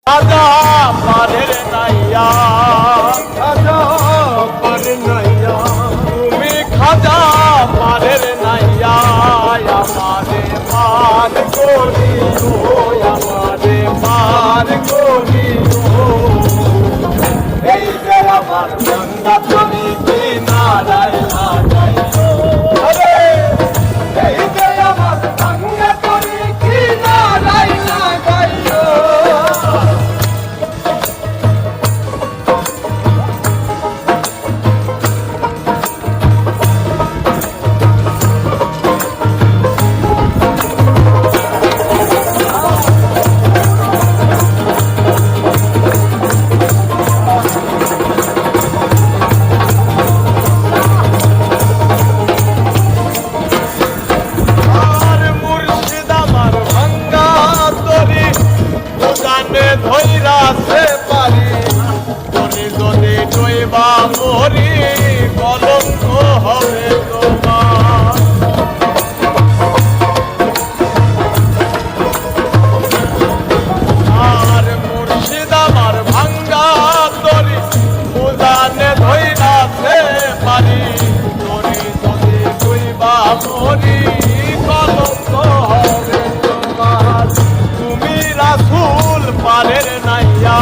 খাজা পারের নাইয়া, খাজা পারের নাইয়া, তুমি খাজা পারের নাইয়া, আমারে পার করিও, আমারে পার করিও। এই যে আমার গঙ্গা তুমি কিনারায় লাগাইও, এই যে আমার গঙ্গা তুমি কিনারায় লাগাইও। ধৈরাছে পারি তুমি যদি ডইবা মরি কলঙ্ক হবে তোমার। আর মুর্শিদ আমার ভাঙ্গা তরি উজানে ধৈরাছে পারি তুমি যদি ডইবা মরি কলঙ্ক হবে তোমার। তুমি রাসূল পারের নাইয়া।